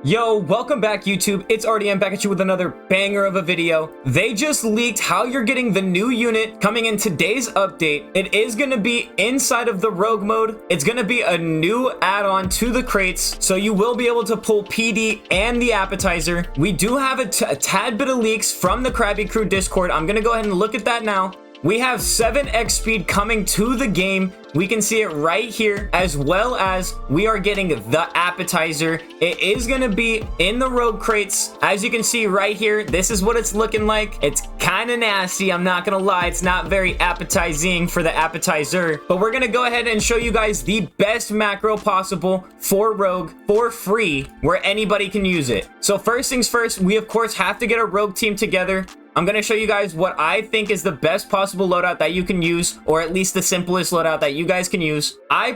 Yo, welcome back YouTube. It's RDM back at you with another banger of a video. They just leaked how you're getting the new unit coming in today's update. It is going to be inside of the rogue mode. It's going to be a new add-on to the crates, so you will be able to pull PD and the appetizer. We do have a tad bit of leaks from the Krabby Crew Discord. I'm going to go ahead and look at that now. We have 7x speed coming to the game. We can see it right here, as well as we are getting the appetizer. It is going to be in the rogue crates. As you can see right here, this is what it's looking like. It's kind of nasty. I'm not going to lie. It's not very appetizing for the appetizer, but we're going to go ahead and show you guys the best macro possible for rogue for free, where anybody can use it. So first things first, we of course have to get a rogue team together. I'm going to show you guys what I think is the best possible loadout that you can use, or at least the simplest loadout that you guys can use. I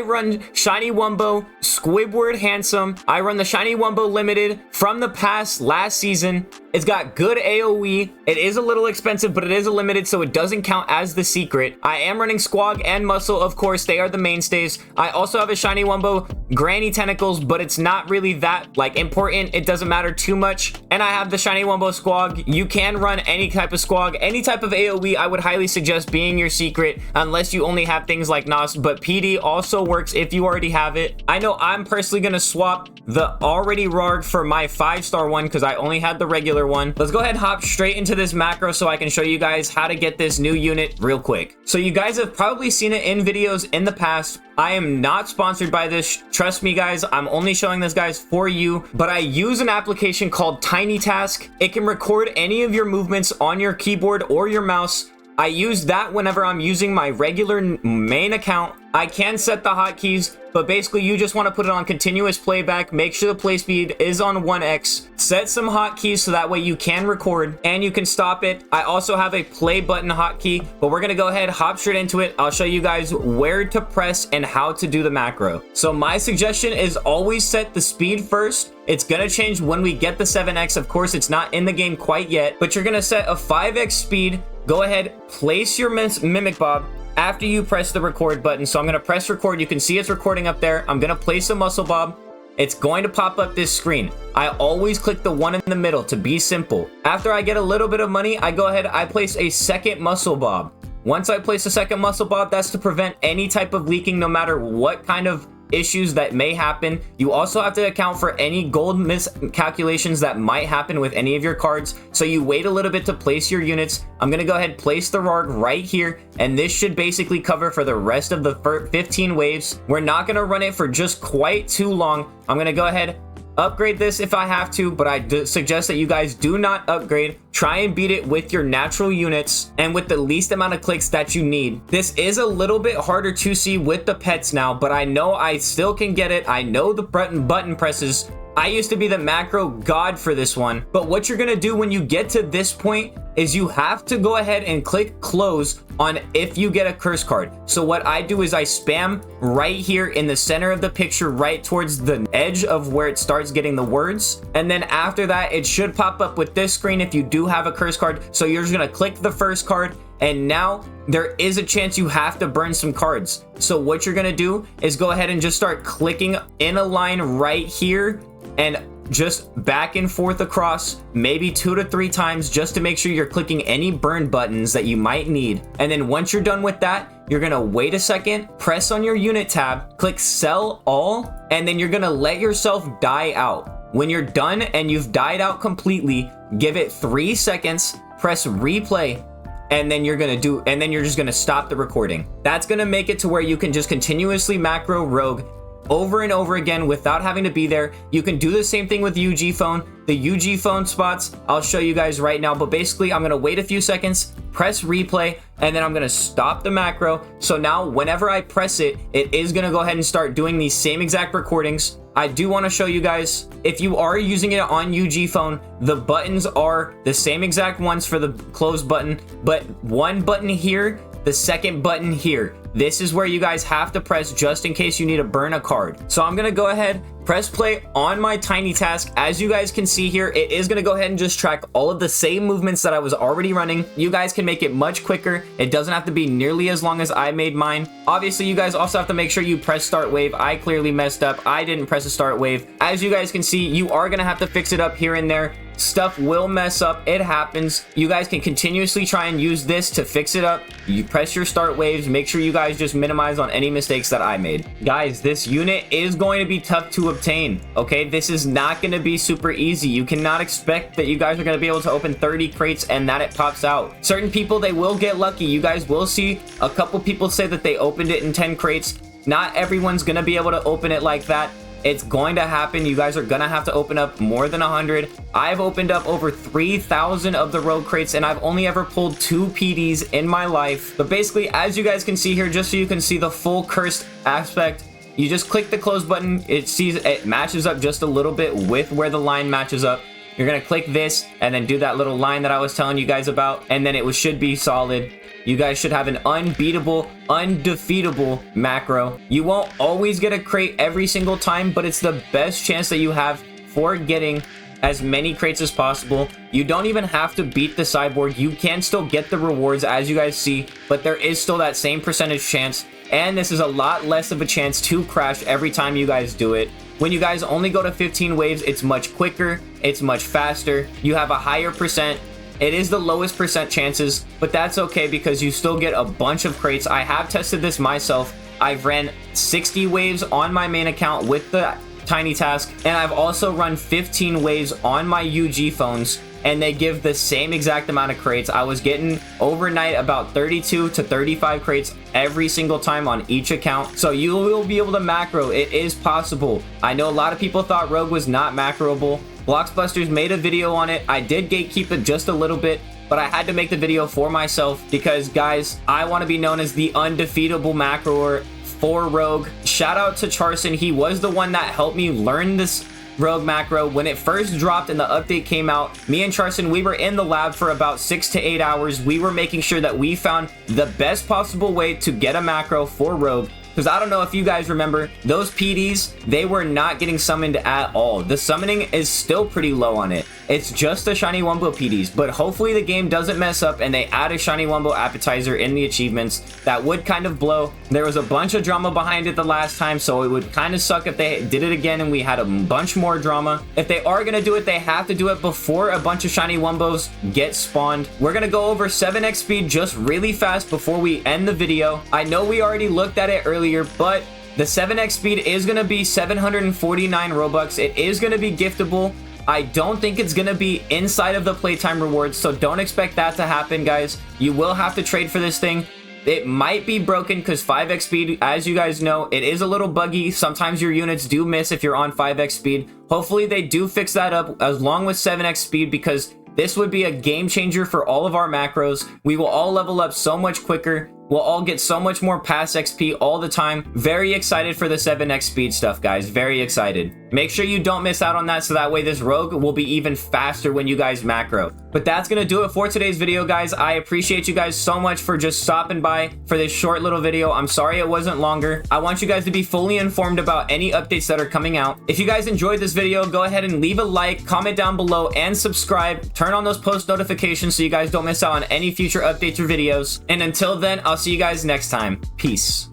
run Shiny Wumbo, Squidward Handsome. I run the Shiny Wumbo Limited from the past last season. It's got good AoE. It is a little expensive, but it is a limited, so it doesn't count as the secret. I am running Squog and Muscle, of course. They are the mainstays. I also have a Shiny Wumbo Granny Tentacles, but it's not really that important. It doesn't matter too much. And I have the Shiny Wumbo Squog. You can run any type of Squog, any type of AoE. I would highly suggest being your secret, unless you only have things like Nos, but PD also works if you already have it. I know I'm personally going to swap the already RARG for my 5-star one because I only had the regular one. Let's go ahead and hop straight into this macro so I can show you guys how to get this new unit real quick. So you guys have probably seen it in videos in the past. I am not sponsored by this. Trust me, guys. I'm only showing this, guys, for you. But I use an application called Tiny Task. It can record any of your movements on your keyboard or your mouse. I use that whenever I'm using my regular main account. I can set the hotkeys, but basically you just want to put it on continuous playback. Make sure the play speed is on 1x. Set some hotkeys so that way you can record and you can stop it. I also have a play button hotkey, but we're going to go ahead, hop straight into it. I'll show you guys where to press and how to do the macro. So my suggestion is always set the speed first. It's going to change when we get the 7x. Of course, it's not in the game quite yet, but you're going to set a 5x speed. Go ahead, place your Mimic Bob after you press the record button. So I'm going to press record. You can see it's recording up there. I'm going to place a Muscle Bob. It's going to pop up this screen. I always click the one in the middle to be simple. After I get a little bit of money, I go ahead, I place a second Muscle Bob. Once I place a second Muscle Bob, that's to prevent any type of leaking, no matter what kind of issues that may happen. You also have to account for any gold miscalculations that might happen with any of your cards, so you wait a little bit to place your units. I'm going to go ahead and place the RARG right here, and this should basically cover for the rest of the 15 waves. We're not going to run it for just quite too long. I'm going to go ahead, upgrade this if I have to, but I suggest that you guys do not upgrade. Try and beat it with your natural units and with the least amount of clicks that you need. This is a little bit harder to see with the pets now, but I know I still can get it. I know the button presses. I used to be the macro god for this one, but what you're gonna do when you get to this point is you have to go ahead and click close on if you get a curse card. So what I do is I spam right here in the center of the picture, right towards the edge of where it starts getting the words. And then after that, it should pop up with this screen if you do have a curse card. So you're just gonna click the first card, and now there is a chance you have to burn some cards. So what you're gonna do is go ahead and just start clicking in a line right here and just back and forth across, maybe 2 to 3 times, just to make sure you're clicking any burn buttons that you might need. And then once you're done with that, you're gonna wait a second, press on your unit tab, click sell all, and then you're gonna let yourself die out. When you're done and you've died out completely, give it 3 seconds, press replay, and then you're just gonna stop the recording. That's gonna make it to where you can just continuously macro rogue over and over again without having to be there. You can do the same thing with UG phone. The UG phone spots, I'll show you guys right now, but basically I'm gonna wait a few seconds, press replay, and then I'm gonna stop the macro. So now whenever I press it, it is gonna go ahead and start doing these same exact recordings. I do want to show you guys, if you are using it on UG phone, the buttons are the same exact ones for the close button, but one button here, the second button here. This is where you guys have to press just in case you need to burn a card. So I'm gonna go ahead press play on my tiny task. As you guys can see here, it is going to go ahead and just track all of the same movements that I was already running. You guys can make it much quicker. It doesn't have to be nearly as long as I made mine. Obviously, you guys also have to make sure you press start wave. I clearly messed up. I didn't press a start wave. As you guys can see, you are going to have to fix it up here and there. Stuff will mess up. It happens. You guys can continuously try and use this to fix it up. You press your start waves. Make sure you guys just minimize on any mistakes that I made. Guys, this unit is going to be tough to obtain. Okay, this is not going to be super easy. You cannot expect that you guys are going to be able to open 30 crates and that it pops out. Certain people, they will get lucky. You guys will see a couple people say that they opened it in 10 crates. Not everyone's going to be able to open it like that. It's going to happen. You guys are gonna have to open up more than 100. I've opened up over 3,000 of the rogue crates, and I've only ever pulled 2 PDs in my life. But basically, as you guys can see here, just so you can see the full cursed aspect, you just click the close button. It matches up just a little bit with where the line matches up. You're gonna click this and then do that little line that I was telling you guys about, and then it should be solid. You guys should have an unbeatable, undefeatable macro. You won't always get a crate every single time, but it's the best chance that you have for getting as many crates as possible. You don't even have to beat the cyborg. You can still get the rewards, as you guys see, but there is still that same percentage chance, and this is a lot less of a chance to crash every time you guys do it. When you guys only go to 15 waves, it's much quicker, it's much faster, you have a higher percent. It is the lowest percent chances, but that's okay because you still get a bunch of crates. I have tested this myself. I've ran 60 waves on my main account with the tiny task, and I've also run 15 waves on my UG phones, and they give the same exact amount of crates. I was getting overnight about 32 to 35 crates every single time on each account. So you will be able to macro. It is possible. I know a lot of people thought Rogue was not macroable. Bloxbusters made a video on it. I did gatekeep it just a little bit, but I had to make the video for myself because, guys, I want to be known as the undefeatable macroer for Rogue. Shout out to Charson. He was the one that helped me learn this Rogue macro. When it first dropped and the update came out, me and Charson, we were in the lab for about 6 to 8 hours. We were making sure that we found the best possible way to get a macro for Rogue. Because I don't know if you guys remember, those PDs, they were not getting summoned at all. The summoning is still pretty low on it. It's just the Shiny Wumbo PDs, but hopefully the game doesn't mess up and they add a Shiny Wumbo Appetizer in the achievements. That would kind of blow. There was a bunch of drama behind it the last time, so it would kind of suck if they did it again and we had a bunch more drama. If they are going to do it, they have to do it before a bunch of Shiny Wumbos get spawned. We're going to go over 7x speed just really fast before we end the video. I know we already looked at it earlier, but the 7x speed is going to be 749 Robux. It is going to be giftable. I don't think it's going to be inside of the playtime rewards, so don't expect that to happen, guys. You will have to trade for this thing. It might be broken because 5x speed, as you guys know, it is a little buggy. Sometimes your units do miss if you're on 5x speed. Hopefully they do fix that up along with 7x speed, because this would be a game changer for all of our macros. We will all level up so much quicker. We'll all get so much more pass XP all the time. Very excited for the 7x speed stuff, guys. Very excited. Make sure you don't miss out on that, so that way this Rogue will be even faster when you guys macro. But that's going to do it for today's video, guys. I appreciate you guys so much for just stopping by for this short little video. I'm sorry it wasn't longer. I want you guys to be fully informed about any updates that are coming out. If you guys enjoyed this video, go ahead and leave a like, comment down below, and subscribe. Turn on those post notifications so you guys don't miss out on any future updates or videos. And until then, I'll see you guys next time. Peace.